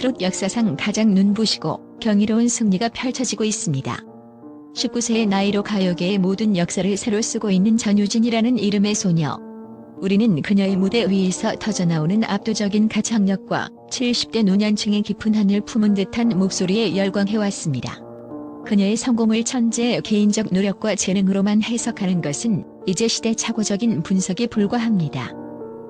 트롯 역사상 가장 눈부시고 경이로운 승리가 펼쳐지고 있습니다. 19세의 나이로 가요계의 모든 역사를 새로 쓰고 있는 전유진이라는 이름의 소녀. 우리는 그녀의 무대 위에서 터져나오는 압도적인 가창력과 70대 노년층의 깊은 한을 품은 듯한 목소리에 열광해왔습니다. 그녀의 성공을 천재의 개인적 노력과 재능으로만 해석하는 것은 이제 시대착오적인 분석에 불과합니다.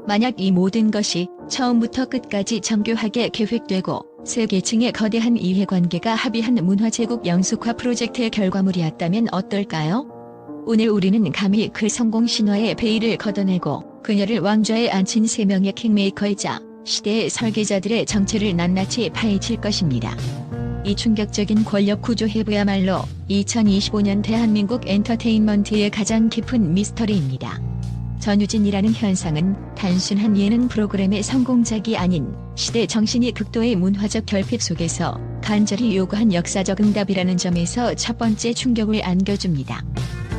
만약 이 모든 것이 처음부터 끝까지 정교하게 계획되고 세 계층의 거대한 이해관계가 합의한 문화제국 영숙화 프로젝트의 결과물이었다면 어떨까요? 오늘 우리는 감히 그 성공 신화의 베일을 걷어내고 그녀를 왕좌에 앉힌 세 명의 킹메이커이자 시대의 설계자들의 정체를 낱낱이 파헤칠 것입니다. 이 충격적인 권력 구조해부야말로 2025년 대한민국 엔터테인먼트의 가장 깊은 미스터리입니다. 전유진이라는 현상은 단순한 예능 프로그램의 성공작이 아닌 시대 정신이 극도의 문화적 결핍 속에서 간절히 요구한 역사적 응답이라는 점에서 첫 번째 충격을 안겨줍니다.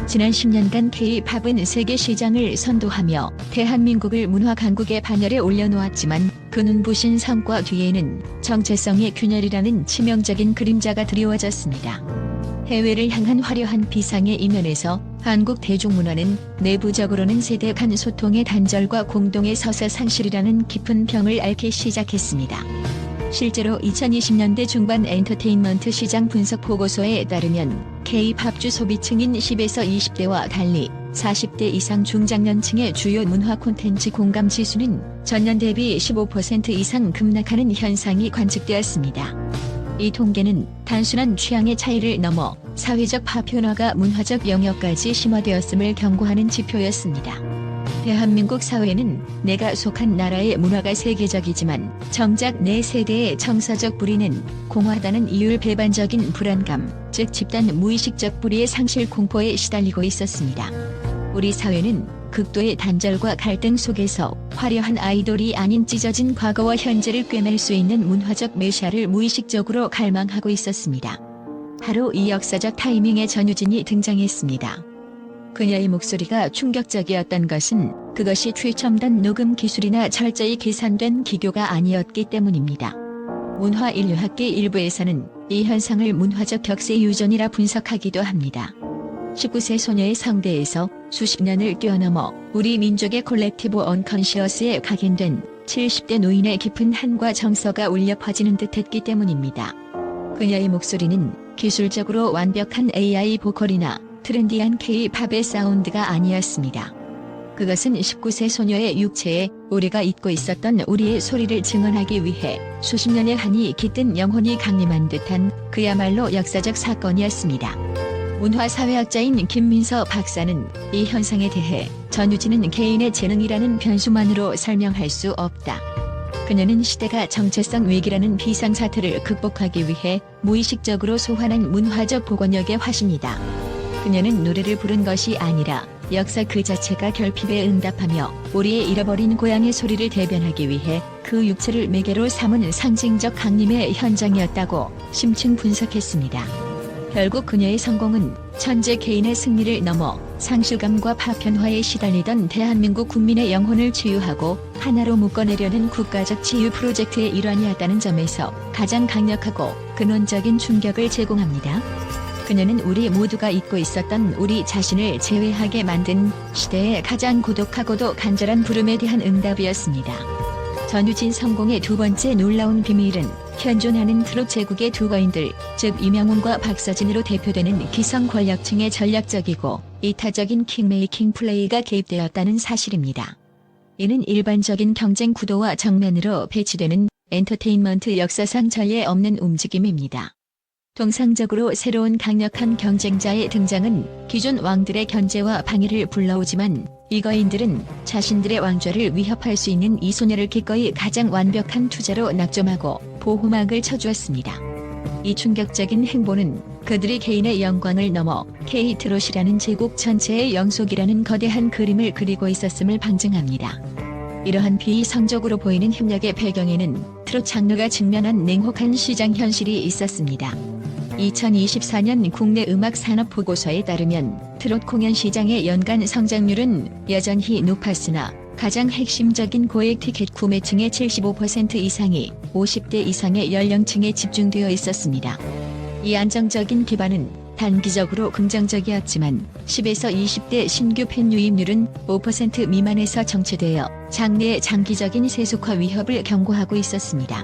지난 10년간 K-팝은 세계 시장을 선도하며 대한민국을 문화 강국의 반열에 올려놓았지만 그 눈부신 성과 뒤에는 정체성의 균열이라는 치명적인 그림자가 드리워졌습니다. 해외를 향한 화려한 비상의 이면에서 한국 대중문화는 내부적으로는 세대 간 소통의 단절과 공동의 서사 상실이라는 깊은 병을 앓기 시작했습니다. 실제로 2020년대 중반 엔터테인먼트 시장 분석 보고서에 따르면 K-팝주 소비층인 10에서 20대와 달리 40대 이상 중장년층의 주요 문화 콘텐츠 공감 지수는 전년 대비 15% 이상 급락하는 현상이 관측되었습니다. 이 통계는 단순한 취향의 차이를 넘어 사회적 파편화가 문화적 영역까지 심화되었음을 경고하는 지표였습니다. 대한민국 사회는 내가 속한 나라의 문화가 세계적이지만 정작 내 세대의 정서적 불의는 공허하다는 이율 배반적인 불안감, 즉 집단 무의식적 불의의 상실 공포에 시달리고 있었습니다. 우리 사회는 극도의 단절과 갈등 속에서 화려한 아이돌이 아닌 찢어진 과거와 현재를 꿰맬 수 있는 문화적 메시아를 무의식적으로 갈망하고 있었습니다. 바로 이 역사적 타이밍에 전유진이 등장했습니다. 그녀의 목소리가 충격적이었던 것은 그것이 최첨단 녹음 기술이나 철저히 계산된 기교가 아니었기 때문입니다. 문화인류학계 일부에서는 이 현상을 문화적 격세 유전이라 분석하기도 합니다. 19세 소녀의 성대에서 수십 년을 뛰어넘어 우리 민족의 콜렉티브 언컨시어스에 각인된 70대 노인의 깊은 한과 정서가 울려 퍼지는 듯했기 때문입니다. 그녀의 목소리는 기술적으로 완벽한 AI 보컬이나 트렌디한 K-팝의 사운드가 아니었습니다. 그것은 19세 소녀의 육체에 우리가 잊고 있었던 우리의 소리를 증언하기 위해 수십 년의 한이 깃든 영혼이 강림한 듯한 그야말로 역사적 사건이었습니다. 문화사회학자인 김민서 박사는 이 현상에 대해 전유진은 개인의 재능이라는 변수만으로 설명할 수 없다. 그녀는 시대가 정체성 위기라는 비상사태를 극복하기 위해 무의식적으로 소환한 문화적 복원력의 화신이다. 그녀는 노래를 부른 것이 아니라 역사 그 자체가 결핍에 응답하며 우리의 잃어버린 고향의 소리를 대변하기 위해 그 육체를 매개로 삼은 상징적 강림의 현장이었다고 심층 분석했습니다. 결국 그녀의 성공은 천재 개인의 승리를 넘어 상실감과 파편화에 시달리던 대한민국 국민의 영혼을 치유하고 하나로 묶어내려는 국가적 치유 프로젝트의 일환이었다는 점에서 가장 강력하고 근원적인 충격을 제공합니다. 그녀는 우리 모두가 잊고 있었던 우리 자신을 재회하게 만든 시대의 가장 고독하고도 간절한 부름에 대한 응답이었습니다. 전유진 성공의 두 번째 놀라운 비밀은 현존하는 트롯 제국의 두 거인들, 즉 이명웅과 박서진으로 대표되는 기성 권력층의 전략적이고 이타적인 킹메이킹 플레이가 개입되었다는 사실입니다. 이는 일반적인 경쟁 구도와 정면으로 배치되는 엔터테인먼트 역사상 전례 없는 움직임입니다. 통상적으로 새로운 강력한 경쟁자의 등장은 기존 왕들의 견제와 방해를 불러오지만 이 거인들은 자신들의 왕좌를 위협할 수 있는 이 소녀를 기꺼이 가장 완벽한 투자로 낙점하고 보호막을 쳐주었습니다. 이 충격적인 행보는 그들이 개인의 영광을 넘어 K-트롯이라는 제국 전체의 영속이라는 거대한 그림을 그리고 있었음을 방증합니다. 이러한 비이성적으로 보이는 협력의 배경에는 트롯 장르가 직면한 냉혹한 시장 현실이 있었습니다. 2024년 국내 음악 산업 보고서에 따르면 트롯 공연 시장의 연간 성장률은 여전히 높았으나 가장 핵심적인 고액 티켓 구매층의 75% 이상이 50대 이상의 연령층에 집중되어 있었습니다. 이 안정적인 기반은 단기적으로 긍정적이었지만 10에서 20대 신규 팬 유입률은 5% 미만에서 정체되어 장래의 장기적인 세속화 위협을 경고하고 있었습니다.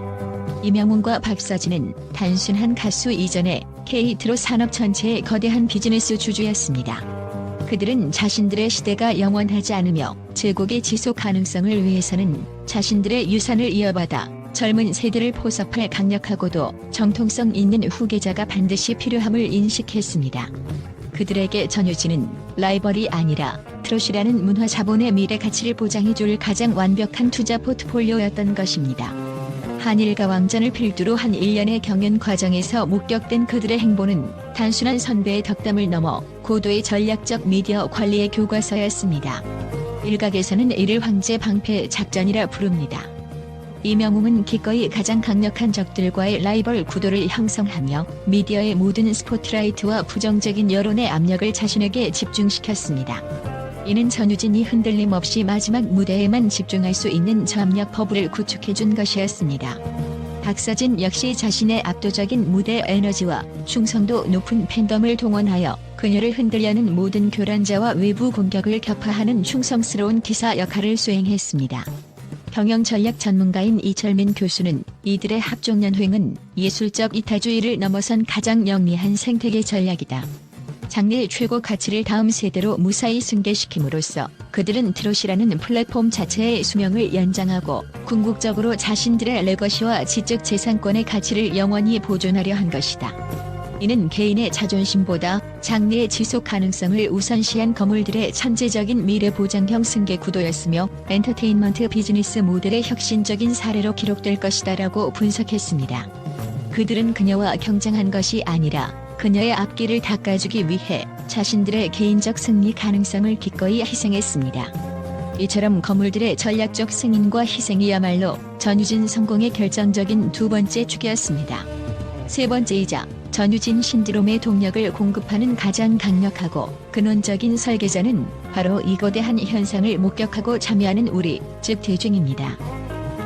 이명웅과 박서진은 단순한 가수 이전에 K-드로 산업 전체의 거대한 비즈니스 주주였습니다. 그들은 자신들의 시대가 영원하지 않으며 제국의 지속 가능성을 위해서는 자신들의 유산을 이어받아 젊은 세대를 포섭할 강력하고도 정통성 있는 후계자가 반드시 필요함을 인식했습니다. 그들에게 전유진은 라이벌이 아니라 트롯이라는 문화 자본의 미래 가치를 보장해줄 가장 완벽한 투자 포트폴리오였던 것입니다. 한일과 왕전을 필두로 한 1년의 경연 과정에서 목격된 그들의 행보는 단순한 선배의 덕담을 넘어 고도의 전략적 미디어 관리의 교과서였습니다. 일각에서는 이를 황제 방패 작전이라 부릅니다. 이명웅은 기꺼이 가장 강력한 적들과의 라이벌 구도를 형성하며 미디어의 모든 스포트라이트와 부정적인 여론의 압력을 자신에게 집중시켰습니다. 이는 전유진이 흔들림 없이 마지막 무대에만 집중할 수 있는 저압력 버블을 구축해준 것이었습니다. 박서진 역시 자신의 압도적인 무대 에너지와 충성도 높은 팬덤을 동원하여 그녀를 흔들려는 모든 교란자와 외부 공격을 격파하는 충성스러운 기사 역할을 수행했습니다. 경영 전략 전문가인 이철민 교수는 이들의 합종연횡은 예술적 이타주의를 넘어선 가장 영리한 생태계 전략이다. 장래의 최고 가치를 다음 세대로 무사히 승계시킴으로써 그들은 트롯이라는 플랫폼 자체의 수명을 연장하고 궁극적으로 자신들의 레거시와 지적 재산권의 가치를 영원히 보존하려 한 것이다. 이는 개인의 자존심보다 장래의 지속 가능성을 우선시한 거물들의 천재적인 미래 보장형 승계 구도였으며 엔터테인먼트 비즈니스 모델의 혁신적인 사례로 기록될 것이다라고 분석했습니다. 그들은 그녀와 경쟁한 것이 아니라 그녀의 앞길을 닦아주기 위해 자신들의 개인적 승리 가능성을 기꺼이 희생했습니다. 이처럼 거물들의 전략적 승인과 희생이야말로 전유진 성공의 결정적인 두 번째 축이었습니다. 세 번째이자 전유진 신드롬의 동력을 공급하는 가장 강력하고 근원적인 설계자는 바로 이 거대한 현상을 목격하고 참여하는 우리, 즉 대중입니다.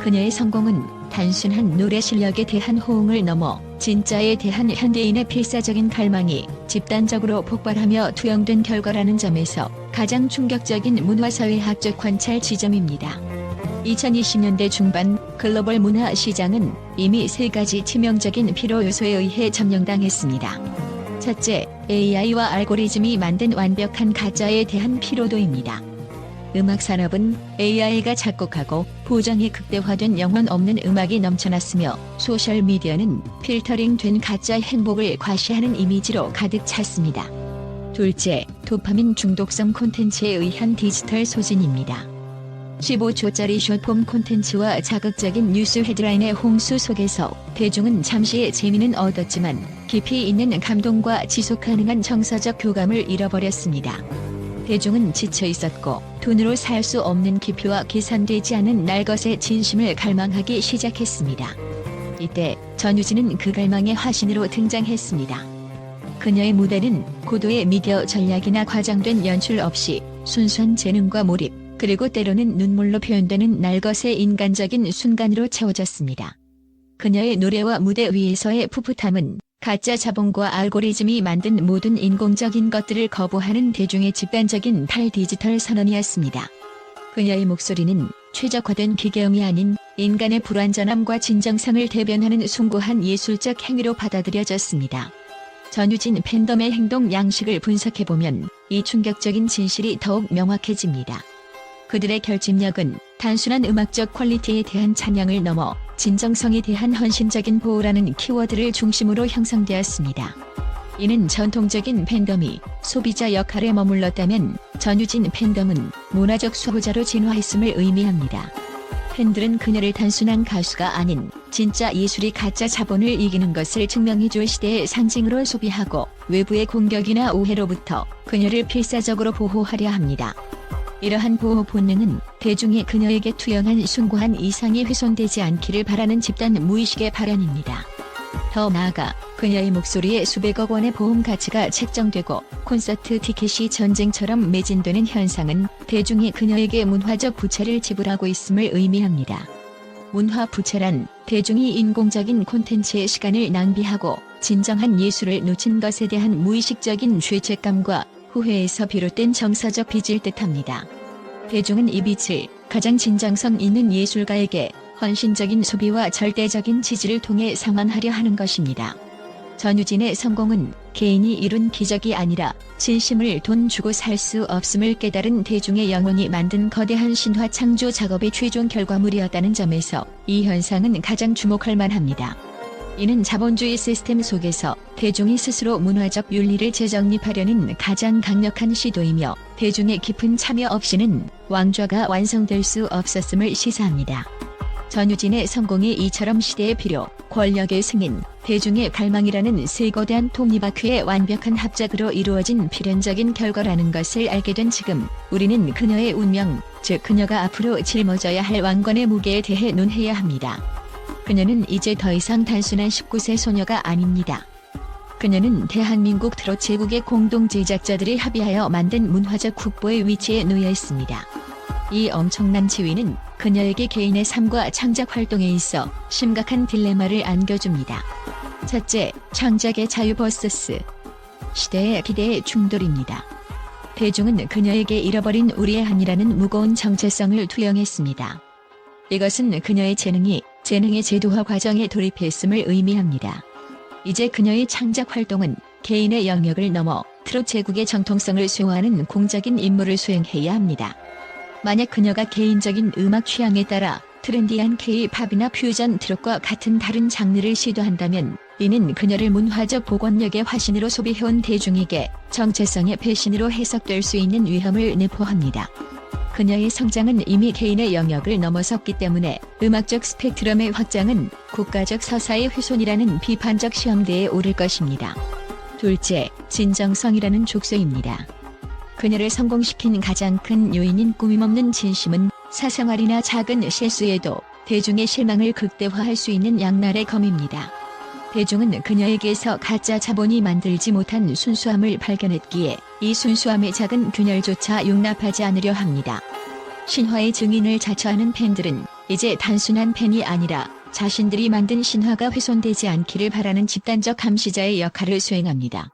그녀의 성공은 단순한 노래 실력에 대한 호응을 넘어 진짜에 대한 현대인의 필사적인 갈망이 집단적으로 폭발하며 투영된 결과라는 점에서 가장 충격적인 문화사회학적 관찰 지점입니다. 2020년대 중반 글로벌 문화 시장은 이미 세 가지 치명적인 피로 요소에 의해 점령당했습니다. 첫째, AI와 알고리즘이 만든 완벽한 가짜에 대한 피로도입니다. 음악 산업은 AI가 작곡하고 보정이 극대화된 영혼 없는 음악이 넘쳐났으며 소셜미디어는 필터링된 가짜 행복을 과시하는 이미지로 가득 찼습니다. 둘째, 도파민 중독성 콘텐츠에 의한 디지털 소진입니다. 15초짜리 숏폼 콘텐츠와 자극적인 뉴스 헤드라인의 홍수 속에서 대중은 잠시의 재미는 얻었지만 깊이 있는 감동과 지속 가능한 정서적 교감을 잃어버렸습니다. 대중은 지쳐 있었고 돈으로 살 수 없는 깊이와 계산되지 않은 날것의 진심을 갈망하기 시작했습니다. 이때 전유진은 그 갈망의 화신으로 등장했습니다. 그녀의 무대는 고도의 미디어 전략이나 과장된 연출 없이 순수한 재능과 몰입, 그리고 때로는 눈물로 표현되는 날것의 인간적인 순간으로 채워졌습니다. 그녀의 노래와 무대 위에서의 풋풋함은 가짜 자본과 알고리즘이 만든 모든 인공적인 것들을 거부하는 대중의 집단적인 탈디지털 선언이었습니다. 그녀의 목소리는 최적화된 기계음이 아닌 인간의 불완전함과 진정성을 대변하는 숭고한 예술적 행위로 받아들여졌습니다. 전유진 팬덤의 행동 양식을 분석해보면 이 충격적인 진실이 더욱 명확해집니다. 그들의 결집력은 단순한 음악적 퀄리티에 대한 찬양을 넘어 진정성에 대한 헌신적인 보호라는 키워드를 중심으로 형성되었습니다. 이는 전통적인 팬덤이 소비자 역할에 머물렀다면 전유진 팬덤은 문화적 수호자로 진화했음을 의미합니다. 팬들은 그녀를 단순한 가수가 아닌 진짜 예술이 가짜 자본을 이기는 것을 증명해줄 시대의 상징으로 소비하고 외부의 공격이나 오해로부터 그녀를 필사적으로 보호하려 합니다. 이러한 보호 본능은 대중이 그녀에게 투영한 숭고한 이상이 훼손되지 않기를 바라는 집단 무의식의 발현입니다. 더 나아가 그녀의 목소리에 수백억 원의 보험 가치가 책정되고 콘서트 티켓이 전쟁처럼 매진되는 현상은 대중이 그녀에게 문화적 부채를 지불하고 있음을 의미합니다. 문화 부채란 대중이 인공적인 콘텐츠의 시간을 낭비하고 진정한 예술을 놓친 것에 대한 무의식적인 죄책감과 후회에서 비롯된 정서적 빚을 뜻합니다. 대중은 이 빚을 가장 진정성 있는 예술가에게 헌신적인 소비와 절대적인 지지를 통해 상환하려 하는 것입니다. 전유진의 성공은 개인이 이룬 기적이 아니라 진심을 돈 주고 살 수 없음을 깨달은 대중의 영혼이 만든 거대한 신화 창조 작업의 최종 결과물이었다는 점에서 이 현상은 가장 주목할 만합니다. 이는 자본주의 시스템 속에서 대중이 스스로 문화적 윤리를 재정립하려는 가장 강력한 시도이며 대중의 깊은 참여 없이는 왕좌가 완성될 수 없었음을 시사합니다. 전유진의 성공이 이처럼 시대의 필요, 권력의 승인, 대중의 갈망이라는 세 거대한 톱니바퀴의 완벽한 합작으로 이루어진 필연적인 결과라는 것을 알게 된 지금, 우리는 그녀의 운명, 즉 그녀가 앞으로 짊어져야 할 왕관의 무게에 대해 논해야 합니다. 그녀는 이제 더 이상 단순한 19세 소녀가 아닙니다. 그녀는 대한민국 트롯 제국의 공동 제작자들이 합의하여 만든 문화적 국보의 위치에 놓여 있습니다. 이 엄청난 지위는 그녀에게 개인의 삶과 창작 활동에 있어 심각한 딜레마를 안겨줍니다. 첫째, 창작의 자유 vs 시대의 기대의 충돌입니다. 대중은 그녀에게 잃어버린 우리의 한이라는 무거운 정체성을 투영했습니다. 이것은 그녀의 재능의 제도화 과정에 돌입했음을 의미합니다. 이제 그녀의 창작 활동은 개인의 영역을 넘어 트롯 제국의 정통성을 수호하는 공적인 임무를 수행해야 합니다. 만약 그녀가 개인적인 음악 취향에 따라 트렌디한 K-팝이나 퓨전 트롯과 같은 다른 장르를 시도한다면 이는 그녀를 문화적 복원력의 화신으로 소비해온 대중에게 정체성의 배신으로 해석될 수 있는 위험을 내포합니다. 그녀의 성장은 이미 개인의 영역을 넘어섰기 때문에 음악적 스펙트럼의 확장은 국가적 서사의 훼손이라는 비판적 시험대에 오를 것입니다. 둘째, 진정성이라는 족쇄입니다. 그녀를 성공시킨 가장 큰 요인인 꾸밈없는 진심은 사생활이나 작은 실수에도 대중의 실망을 극대화할 수 있는 양날의 검입니다. 대중은 그녀에게서 가짜 자본이 만들지 못한 순수함을 발견했기에 이 순수함의 작은 균열조차 용납하지 않으려 합니다. 신화의 증인을 자처하는 팬들은 이제 단순한 팬이 아니라 자신들이 만든 신화가 훼손되지 않기를 바라는 집단적 감시자의 역할을 수행합니다.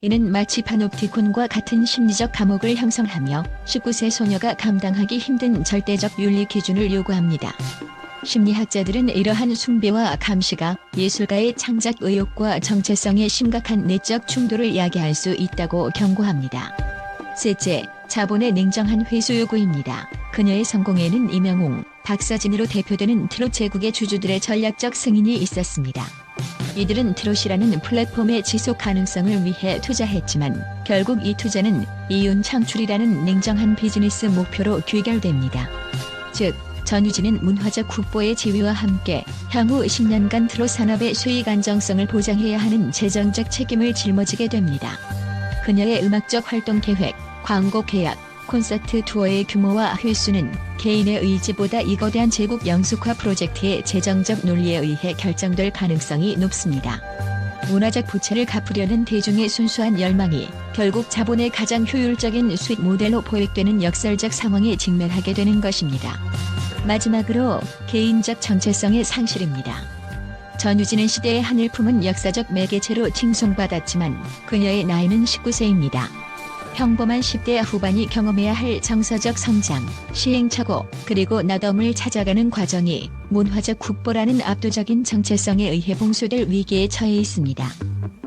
이는 마치 파놉티콘과 같은 심리적 감옥을 형성하며 19세 소녀가 감당하기 힘든 절대적 윤리 기준을 요구합니다. 심리학자들은 이러한 숭배와 감시가 예술가의 창작 의욕과 정체성의 심각한 내적 충돌을 야기할 수 있다고 경고합니다. 셋째, 자본의 냉정한 회수 요구입니다. 그녀의 성공에는 이명웅, 박서진으로 대표되는 트롯 제국의 주주들의 전략적 승인이 있었습니다. 이들은 트롯이라는 플랫폼의 지속 가능성을 위해 투자했지만 결국 이 투자는 이윤 창출이라는 냉정한 비즈니스 목표로 귀결됩니다. 즉, 전유진은 문화적 국보의 지위와 함께 향후 10년간 트롯 산업의 수익 안정성을 보장해야 하는 재정적 책임을 짊어지게 됩니다. 그녀의 음악적 활동 계획, 광고 계약, 콘서트 투어의 규모와 횟수는 개인의 의지보다 이 거대한 제국 영숙화 프로젝트의 재정적 논리에 의해 결정될 가능성이 높습니다. 문화적 부채를 갚으려는 대중의 순수한 열망이 결국 자본의 가장 효율적인 수익 모델로 포획되는 역설적 상황에 직면하게 되는 것입니다. 마지막으로 개인적 정체성의 상실입니다. 전유진은 시대의 한을 품은 역사적 매개체로 칭송받았지만 그녀의 나이는 19세입니다. 평범한 10대 후반이 경험해야 할 정서적 성장, 시행착오, 그리고 나덤을 찾아가는 과정이 문화적 국보라는 압도적인 정체성에 의해 봉쇄될 위기에 처해 있습니다.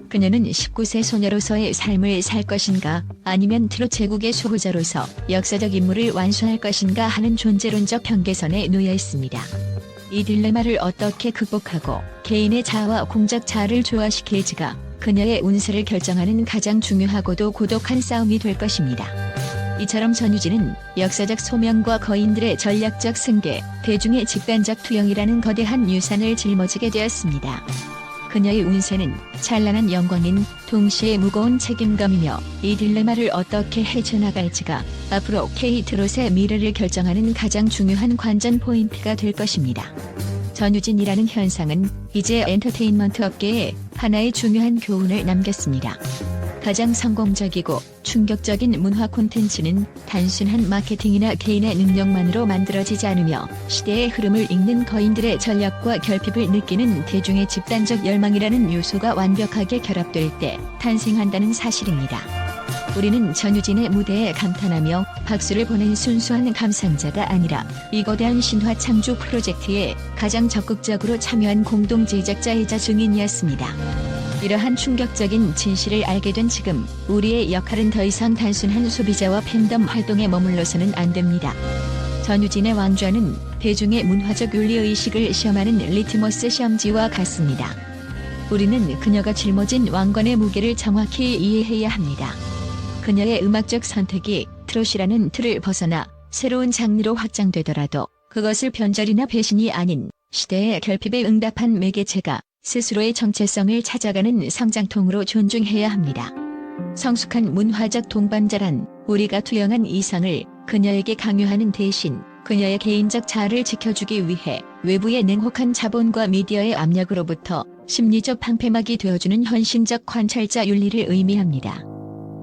그녀는 19세 소녀로서의 삶을 살 것인가, 아니면 트롯 제국의 수호자로서 역사적 임무를 완수할 것인가 하는 존재론적 경계선에 놓여 있습니다. 이 딜레마를 어떻게 극복하고 개인의 자아와 공적 자아를 조화시킬지가 그녀의 운세를 결정하는 가장 중요하고도 고독한 싸움이 될 것입니다. 이처럼 전유진은 역사적 소명과 거인들의 전략적 승계, 대중의 집단적 투영이라는 거대한 유산을 짊어지게 되었습니다. 그녀의 운세는 찬란한 영광인 동시에 무거운 책임감이며 이 딜레마를 어떻게 헤쳐나갈지가 앞으로 K-트롯의 미래를 결정하는 가장 중요한 관전 포인트가 될 것입니다. 전유진이라는 현상은 이제 엔터테인먼트 업계에 하나의 중요한 교훈을 남겼습니다. 가장 성공적이고 충격적인 문화 콘텐츠는 단순한 마케팅이나 개인의 능력만으로 만들어지지 않으며 시대의 흐름을 읽는 거인들의 전략과 결핍을 느끼는 대중의 집단적 열망이라는 요소가 완벽하게 결합될 때 탄생한다는 사실입니다. 우리는 전유진의 무대에 감탄하며 박수를 보낸 순수한 감상자가 아니라 이 거대한 신화 창조 프로젝트에 가장 적극적으로 참여한 공동 제작자이자 증인이었습니다. 이러한 충격적인 진실을 알게 된 지금 우리의 역할은 더 이상 단순한 소비자와 팬덤 활동에 머물러서는 안 됩니다. 전유진의 왕좌는 대중의 문화적 윤리의식을 시험하는 리트머스 시험지와 같습니다. 우리는 그녀가 짊어진 왕관의 무게를 정확히 이해해야 합니다. 그녀의 음악적 선택이 트롯이라는 틀을 벗어나 새로운 장르로 확장되더라도 그것을 변절이나 배신이 아닌 시대의 결핍에 응답한 매개체가 스스로의 정체성을 찾아가는 성장통으로 존중해야 합니다. 성숙한 문화적 동반자란 우리가 투영한 이상을 그녀에게 강요하는 대신 그녀의 개인적 자아를 지켜주기 위해 외부의 냉혹한 자본과 미디어의 압력으로부터 심리적 방패막이 되어주는 헌신적 관찰자 윤리를 의미합니다.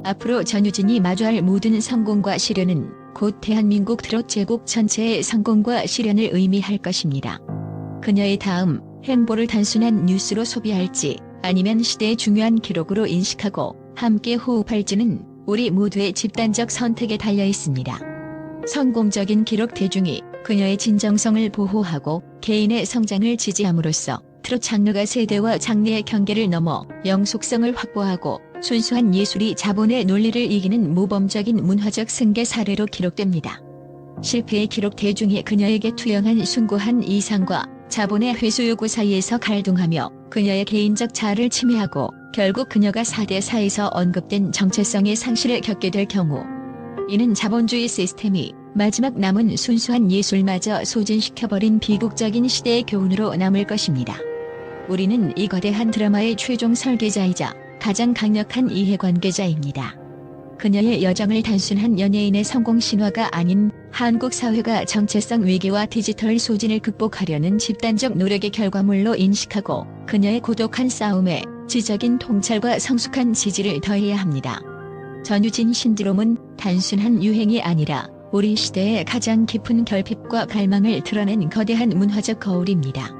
앞으로 전유진이 마주할 모든 성공과 시련은 곧 대한민국 트롯 제국 전체의 성공과 시련을 의미할 것입니다. 그녀의 다음 행보를 단순한 뉴스로 소비할지 아니면 시대의 중요한 기록으로 인식하고 함께 호흡할지는 우리 모두의 집단적 선택에 달려 있습니다. 성공적인 기록 대중이 그녀의 진정성을 보호하고 개인의 성장을 지지함으로써 트롯 장르가 세대와 장르의 경계를 넘어 영속성을 확보하고 순수한 예술이 자본의 논리를 이기는 모범적인 문화적 승계 사례로 기록됩니다. 실패의 기록 대중이 그녀에게 투영한 숭고한 이상과 자본의 회수 요구 사이에서 갈등하며 그녀의 개인적 자아를 침해하고 결국 그녀가 4대4에서 언급된 정체성의 상실을 겪게 될 경우 이는 자본주의 시스템이 마지막 남은 순수한 예술마저 소진시켜버린 비극적인 시대의 교훈으로 남을 것입니다. 우리는 이 거대한 드라마의 최종 설계자이자 가장 강력한 이해관계자입니다. 그녀의 여정을 단순한 연예인의 성공 신화가 아닌 한국 사회가 정체성 위기와 디지털 소진을 극복하려는 집단적 노력의 결과물로 인식하고 그녀의 고독한 싸움에 지적인 통찰과 성숙한 지지를 더해야 합니다. 전유진 신드롬은 단순한 유행이 아니라 우리 시대의 가장 깊은 결핍과 갈망을 드러낸 거대한 문화적 거울입니다.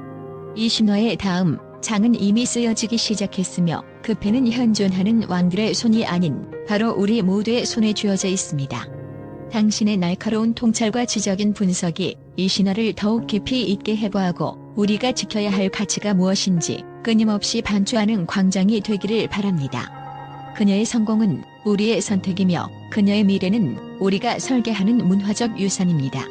이 신화의 다음 장은 이미 쓰여지기 시작했으며 그 패는 현존하는 왕들의 손이 아닌 바로 우리 모두의 손에 쥐어져 있습니다. 당신의 날카로운 통찰과 지적인 분석이 이 신화를 더욱 깊이 있게 해부하고 우리가 지켜야 할 가치가 무엇인지 끊임없이 반추하는 광장이 되기를 바랍니다. 그녀의 성공은 우리의 선택이며 그녀의 미래는 우리가 설계하는 문화적 유산입니다.